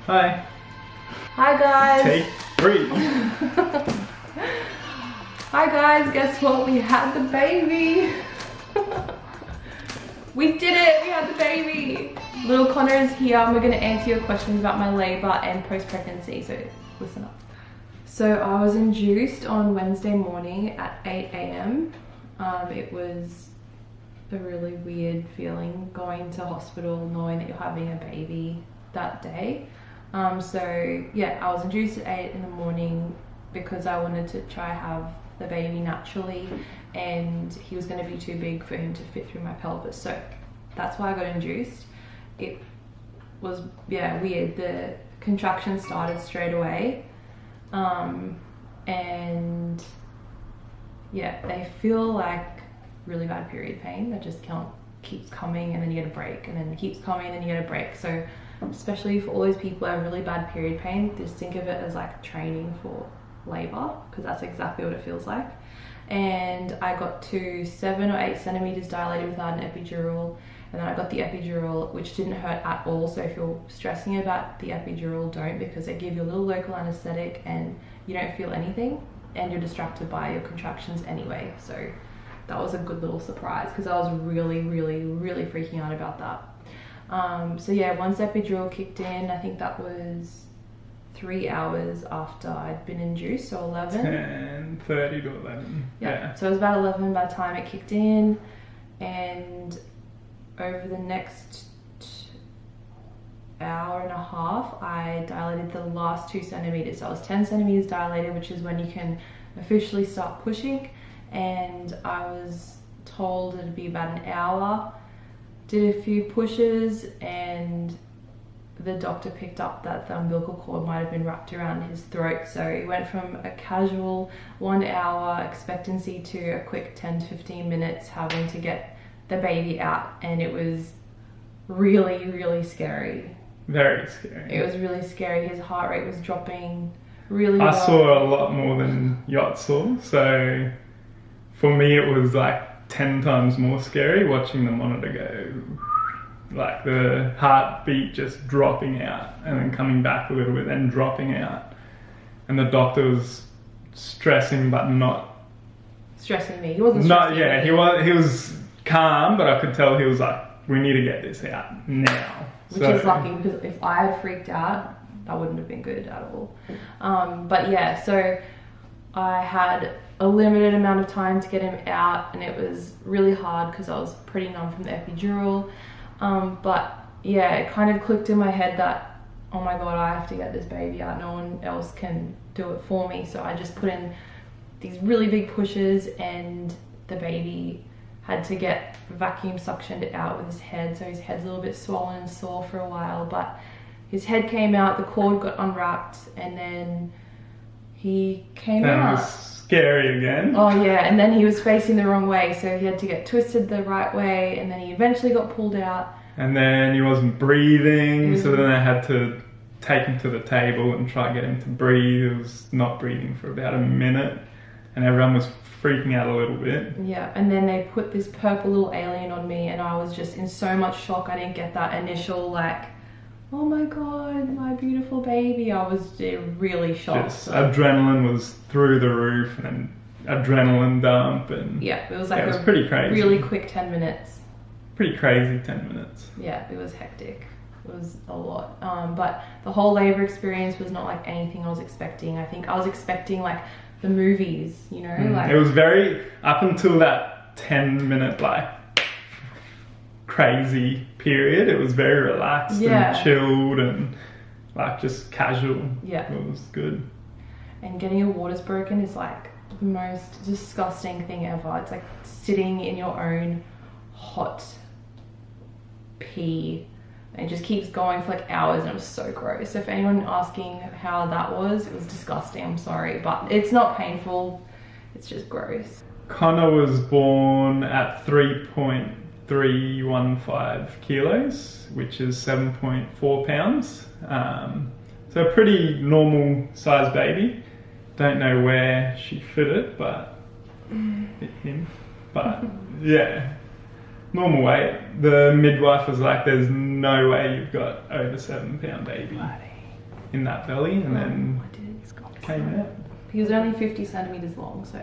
Hi. Hi guys. Take 3. Hi guys, guess what? We had the baby. We did it, we had the baby. Little Connor is here and we're gonna answer your questions about my labor and post-pregnancy, so listen up. So I was induced on Wednesday morning at 8 AM. It was a really weird feeling going to hospital knowing that you're having a baby that day. So yeah, I was induced at 8 in the morning because I wanted to try have the baby naturally, and he was going to be too big for him to fit through my pelvis. So that's why I got induced. It was, yeah, weird. The contractions started straight away. And yeah, they feel like really bad period pain that just keeps coming, and then you get a break, and then it keeps coming and then you get a break. So especially for all those people who have really bad period pain, just think of it as like training for labor, because that's exactly what it feels like. And I got to 7 or 8 centimeters dilated without an epidural, and then I got the epidural, which didn't hurt at all. So if you're stressing about the epidural, don't, because they give you a little local anesthetic and you don't feel anything, and you're distracted by your contractions anyway. So that was a good little surprise, because I was really freaking out about that. So yeah, once epidural kicked in, I think that was 3 hours after I'd been induced, so 11. 10:30 to 11. Yeah. So it was about 11 by the time it kicked in, and over the next hour and a half, I dilated the last 2 centimeters. So I was 10 centimeters dilated, which is when you can officially start pushing, and I was told it'd be about an hour. Did a few pushes, and the doctor picked up that the umbilical cord might have been wrapped around his throat. So it went from a casual 1 hour expectancy to a quick 10 to 15 minutes having to get the baby out, and it was really scary. Very scary. It was really scary. His heart rate was dropping really I low. saw a lot more than Yacht saw, so for me it was like 10 times more scary watching the monitor go, like the heartbeat just dropping out and then coming back a little bit, then dropping out, and the doctor was stressing but not Stressing me. He wasn't stressing me. He was calm, but I could tell he was like, we need to get this out now. Which is lucky, because if I had freaked out, that wouldn't have been good at all. But yeah, so I had a limited amount of time to get him out, and it was really hard because I was pretty numb from the epidural. But yeah, it kind of clicked in my head that, oh my god, I have to get this baby out. No one else can do it for me. So I just put in these really big pushes, and the baby had to get vacuum suctioned out with his head. So his head's a little bit swollen and sore for a while, but his head came out, the cord got unwrapped, and then he came out. That was scary again. Oh yeah, and then he was facing the wrong way, so he had to get twisted the right way, and then he eventually got pulled out. And then he wasn't breathing, so then I had to take him to the table and try to get him to breathe. He was not breathing for about a minute, and everyone was freaking out a little bit. Yeah, and then they put this purple little alien on me, and I was just in so much shock. I didn't get that initial like, oh my god, my beautiful baby. I was really shocked. Just adrenaline was through the roof, and adrenaline dump, and yeah, it was like it was pretty crazy. Really quick 10 minutes. Pretty crazy 10 minutes. Yeah, it was hectic. It was a lot. But the whole labor experience was not like anything I was expecting. I think I was expecting like the movies, you know, like it was very, up until that 10-minute like crazy period, it was very relaxed and chilled and like just casual. Yeah, it was good. And getting your waters broken is like the most disgusting thing ever. It's like sitting in your own hot pee, and it just keeps going for like hours, and it was so gross. So if anyone asking how that was, it was disgusting. I'm sorry, but it's not painful, it's just gross. Connor was born at 3.315 kilos, which is 7.4 pounds. So a pretty normal size baby. Don't know where she fit it, but fit him. But yeah, normal weight. The midwife was like, there's no way you've got over 7 pound baby. in that belly, and then I did. came out. He was only 50 centimeters long, so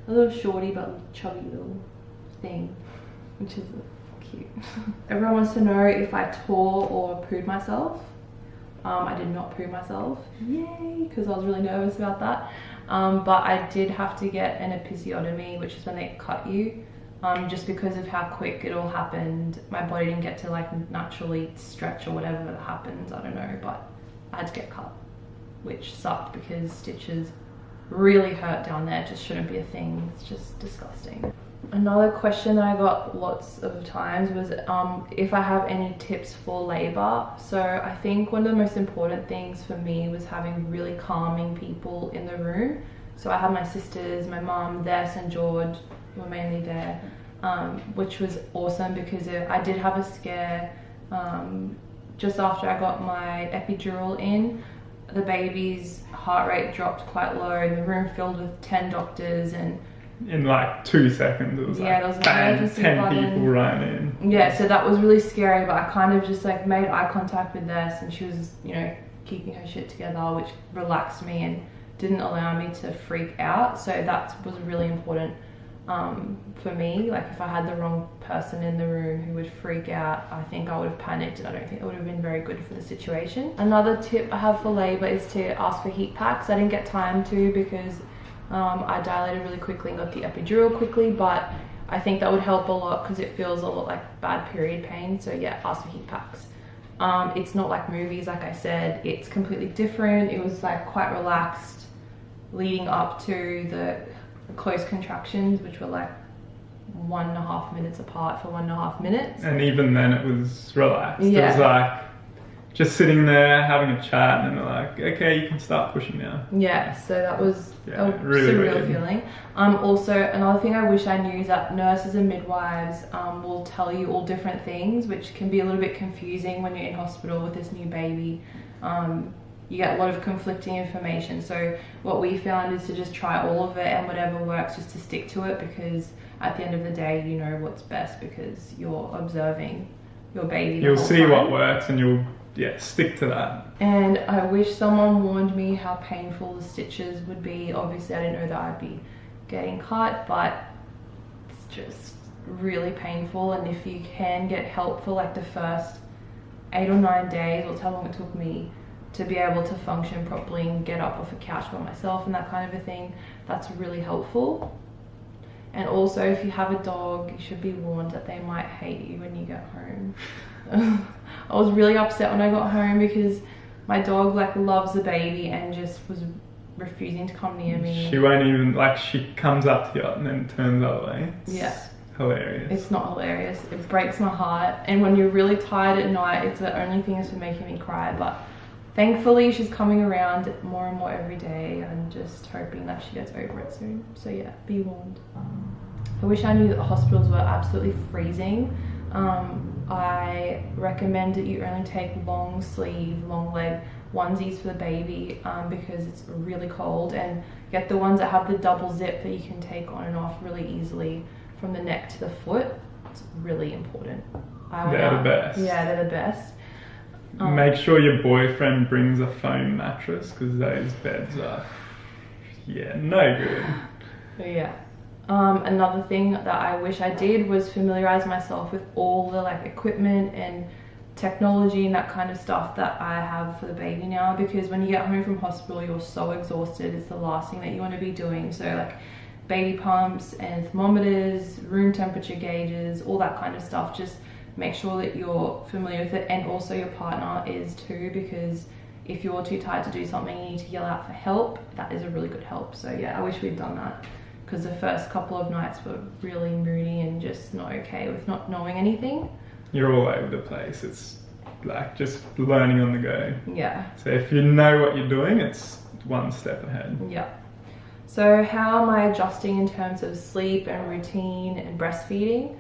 a little shorty but chubby little thing, which is cute. Everyone wants to know if I tore or pooed myself. I did not poo myself, yay, because I was really nervous about that. But I did have to get an episiotomy, which is when they cut you. Just because of how quick it all happened. My body didn't get to like naturally stretch or whatever that happens, I don't know, but I had to get cut, which sucked because stitches really hurt down there. It just shouldn't be a thing, it's just disgusting. Another question that I got lots of times was if I have any tips for labor. So I think one of the most important things for me was having really calming people in the room. So I had my sisters, my mum, there, St. George were mainly there, which was awesome because I did have a scare just after I got my epidural in. The baby's heart rate dropped quite low and the room filled with 10 doctors, and in like 2 seconds it was yeah, like there was an bang, emergency 10 button. people ran in. Yeah, so that was really scary, but I kind of just like made eye contact with Ness, and she was, you know, keeping her shit together, which relaxed me and didn't allow me to freak out. So that was really important for me. Like if I had the wrong person in the room who would freak out, I think I would have panicked, and I don't think it would have been very good for the situation. Another tip I have for labor is to ask for heat packs. I didn't get time to because I dilated really quickly and got the epidural quickly, but I think that would help a lot because it feels a lot like bad period pain. So yeah, ask for heat packs. It's not like movies, like I said, it's completely different. It was like quite relaxed leading up to the close contractions, which were like 1.5 minutes apart for 1.5 minutes. And even then it was relaxed. Yeah. It was like just sitting there having a chat, and then they're like, okay, you can start pushing now. Yeah, so that was Yeah, a really surreal weird. feeling. Also, another thing I wish I knew is that nurses and midwives will tell you all different things, which can be a little bit confusing when you're in hospital with this new baby. You get a lot of conflicting information. So what we found is to just try all of it, and whatever works, just to stick to it, because at the end of the day, you know what's best because you're observing your baby the You'll whole see time. what works, and you'll stick to that. And I wish someone warned me how painful the stitches would be. Obviously I didn't know that I'd be getting cut, but it's just really painful. And if you can get help for like the first 8 or 9 days, or that's how long it took me to be able to function properly and get up off a couch by myself and that kind of a thing, that's really helpful. And also if you have a dog, you should be warned that they might hate you when you get home. I was really upset when I got home because my dog like loves the baby and just was refusing to come near me. She won't even, like, she comes up to you and then turns the other way. Yeah. Hilarious. It's not hilarious. It breaks my heart. And when you're really tired at night, it's the only thing that's been making me cry. But thankfully she's coming around more and more every day. I'm just hoping that she gets over it soon. So yeah, be warned. I wish I knew that the hospitals were absolutely freezing. I recommend that you only take long sleeve, long leg onesies for the baby because it's really cold, and get the ones that have the double zip that you can take on and off really easily from the neck to the foot. It's really important. They're the best. Yeah, they're the best. Make sure your boyfriend brings a foam mattress, because those beds are, no good. Yeah. Another thing that I wish I did was familiarize myself with all the like equipment and technology and that kind of stuff that I have for the baby now, because when you get home from hospital you're so exhausted. It's the last thing that you want to be doing. So like baby pumps and thermometers, room temperature gauges, all that kind of stuff, just make sure that you're familiar with it, and also your partner is too, because if you're too tired to do something, you need to yell out for help. That is a really good help. So yeah, I wish we'd done that, because the first couple of nights were really moody and just not okay with not knowing anything. You're all over the place. It's like just learning on the go. Yeah. So if you know what you're doing, it's one step ahead. Yeah. So how am I adjusting in terms of sleep and routine and breastfeeding?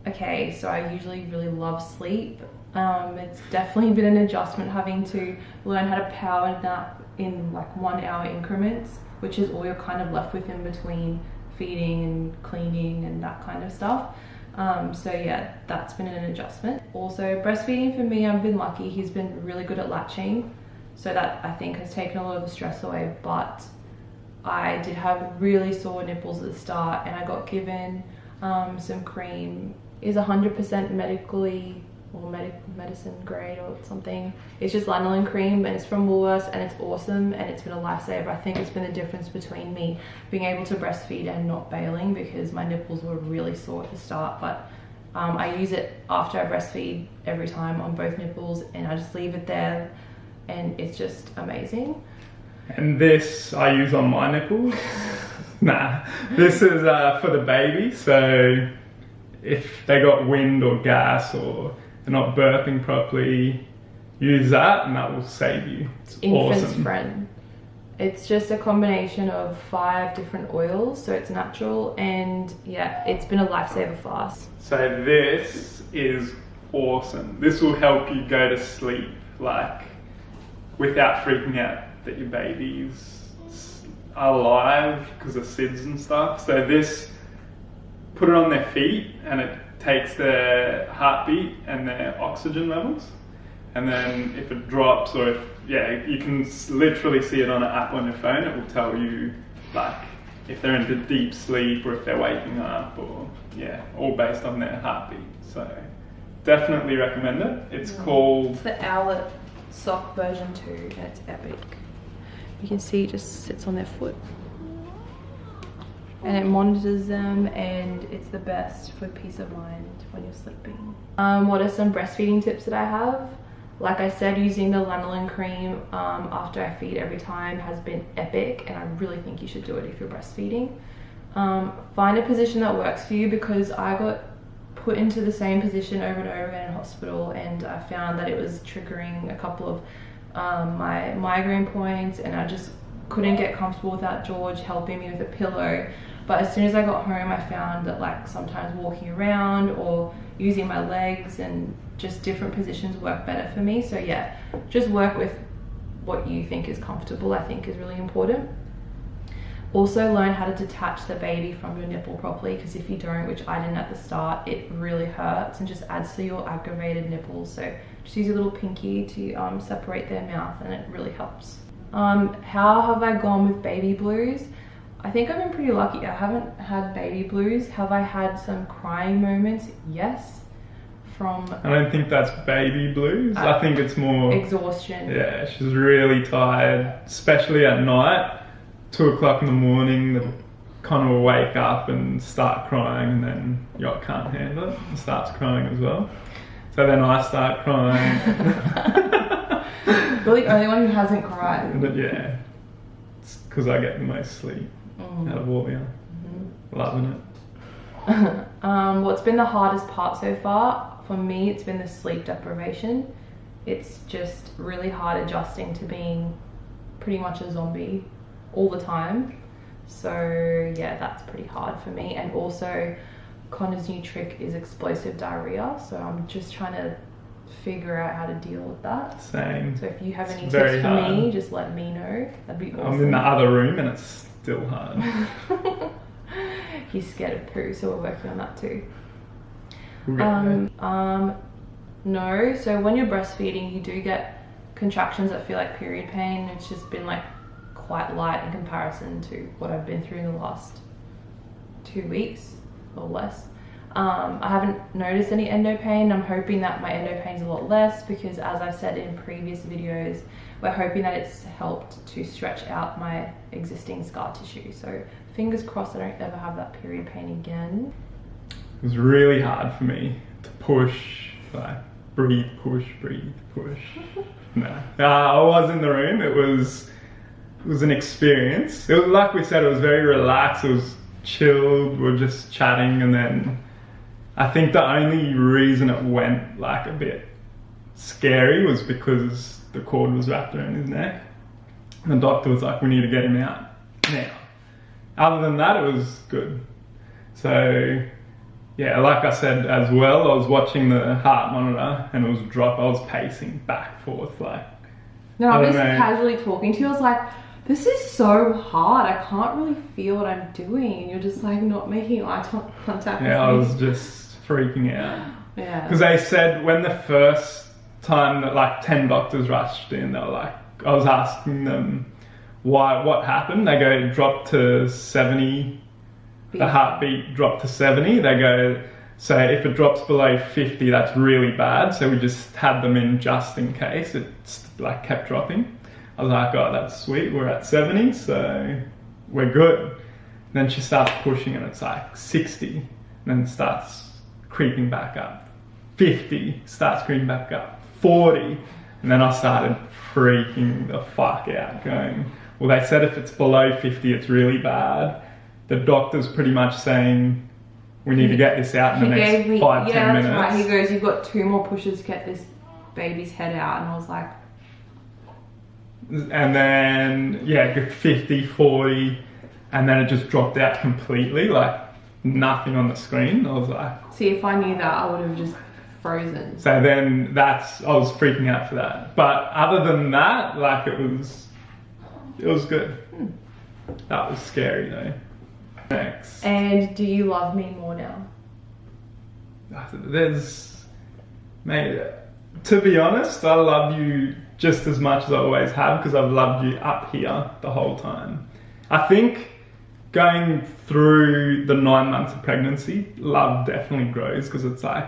Okay, so I usually really love sleep. It's definitely been an adjustment having to learn how to power nap in like 1 hour increments, which is all you're kind of left with in between feeding and cleaning and that kind of stuff. So yeah, that's been an adjustment. Also, breastfeeding for me, I've been lucky. He's been really good at latching, so that I think has taken a lot of the stress away. But I did have really sore nipples at the start, and I got given some cream. Is 100% medically or medicine grade or something. It's just lanolin cream, and it's from Woolworths, and it's awesome, and it's been a lifesaver. I think it's been the difference between me being able to breastfeed and not bailing, because my nipples were really sore at the start. But I use it after I breastfeed every time on both nipples, and I just leave it there, and it's just amazing. And this I use on my nipples. Nah, this is for the baby, so if they got wind or gas or they're not burping properly, use that and that will save you. It's Infant's awesome. Friend. It's just a combination of 5 different oils, so it's natural, and yeah, it's been a lifesaver for us. So this is awesome. This will help you go to sleep like without freaking out that your baby's alive because of SIDS and stuff. So this, put it on their feet and it takes their heartbeat and their oxygen levels, and then if it drops, or if, yeah, you can literally see it on an app on your phone. It will tell you like if they're into deep sleep or if they're waking up, or yeah, all based on their heartbeat. So definitely recommend it. It's called, It's the Owlet sock version 2, and it's epic. You can see it just sits on their foot, and it monitors them, and it's the best for peace of mind when you're sleeping. What are some breastfeeding tips that I have? Like I said, using the lanolin cream after I feed every time has been epic, and I really think you should do it if you're breastfeeding. Find a position that works for you, because I got put into the same position over and over again in hospital, and I found that it was triggering a couple of my migraine points, and I just couldn't get comfortable without George helping me with a pillow. But as soon as I got home, I found that like sometimes walking around or using my legs and just different positions work better for me. So yeah, just work with what you think is comfortable, I think is really important. Also learn how to detach the baby from your nipple properly, because if you don't, which I didn't at the start, it really hurts and just adds to your aggravated nipples. So just use your little pinky to separate their mouth, and it really helps. How have I gone with baby blues? I think I've been pretty lucky. I haven't had baby blues. Have I had some crying moments? Yes. I don't think that's baby blues. I think it's more exhaustion. Yeah, she's really tired, especially at night. 2 o'clock in the morning, they kind of wake up and start crying, and then Yacht can't handle it and starts crying as well. So then I start crying. You're the only one who hasn't cried. But yeah, it's because I get the most sleep out of all, yeah. Loving it. What's been the hardest part so far? For me, it's been the sleep deprivation. It's just really hard adjusting to being pretty much a zombie all the time. So yeah, that's pretty hard for me. And also, Connor's new trick is explosive diarrhea, so I'm just trying to figure out how to deal with that. Same. So if you have any It's tips very for hard. me, just let me know. That'd be awesome. I'm in the other room and it's still hard. He's scared of poo, so we're working on that too. Really? No, so when you're breastfeeding, you do get contractions that feel like period pain. It's just been like quite light in comparison to what I've been through in the last 2 weeks or less. I haven't noticed any endo pain. I'm hoping that my endo pain is a lot less, because as I've said in previous videos, we're hoping that it's helped to stretch out my existing scar tissue. So fingers crossed I don't ever have that period pain again. It was really hard for me to push, like breathe, push, breathe, push. No, I was in the room. It was an experience. It was, like we said, it was very relaxed. It was chilled. We were just chatting, and then I think the only reason it went like a bit scary was because the cord was wrapped around his neck. And the doctor was like, "We need to get him out now." Other than that, it was good. So yeah, like I said as well, I was watching the heart monitor and it was I was pacing back, forth, like. No, I'm just casually talking to you. I was like, this is so hard. I can't really feel what I'm doing. And you're just like not making eye contact with me. Yeah, I was just freaking out. Yeah. Because they said when the first time that like 10 doctors rushed in, they were like, I was asking them what happened. They go, it dropped to 70, the heartbeat dropped to 70. They go, so if it drops below 50, that's really bad. So we just had them in just in case. It's like kept dropping. I was like, oh, that's sweet. We're at 70, so we're good. Then she starts pushing and it's like 60, and then it starts creeping back up. 50 starts creeping back up. 40, and then I started freaking the fuck out, going, well, they said if it's below 50, it's really bad. The doctor's pretty much saying we need to get this out in the next 5-10 minutes. Yeah, that's right. He goes, you've got 2 more pushes to get this baby's head out, and I was like, and then yeah, 50, 40, and then it just dropped out completely, like nothing on the screen. I was like, see, if I knew that, I would have just frozen. So then I was freaking out for that. But other than that, like it was good. That was scary though. Next. And do you love me more now? Mate, to be honest, I love you just as much as I always have, because I've loved you up here the whole time. I think going through the 9 months of pregnancy, love definitely grows, because it's like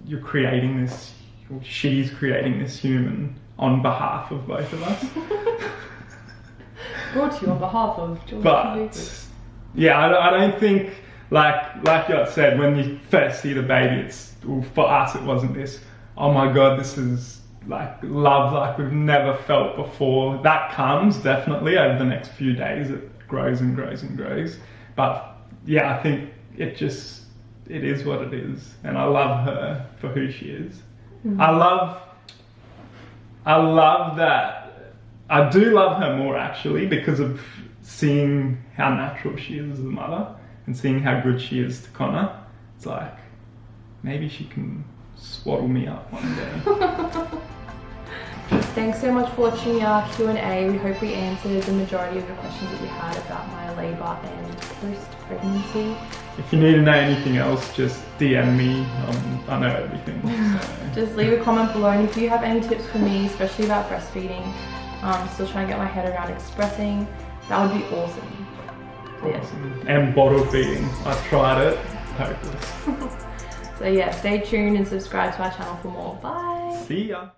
you're creating this, she's creating this human on behalf of both of us. Brought to you on behalf of George. But yeah, I don't think, like you said, when you first see the baby, for us it wasn't this, oh my god, this is like love like we've never felt before. That comes definitely over the next few days. It grows and grows and grows. But yeah, I think it is what it is, and I love her for who she is. Mm-hmm. I love that. I do love her more actually, because of seeing how natural she is as a mother and seeing how good she is to Connor. It's like, maybe she can swaddle me up one day. Thanks so much for watching our Q&A. We hope we answered the majority of the questions that you had about my labour and post-pregnancy. If you need to know anything else, just DM me. I know everything. So. Just leave a comment below, and if you have any tips for me, especially about breastfeeding, still trying to get my head around expressing, that would be awesome. Awesome. Yeah. And bottle feeding. I tried it. Hopeless. So yeah, stay tuned and subscribe to our channel for more. Bye. See ya.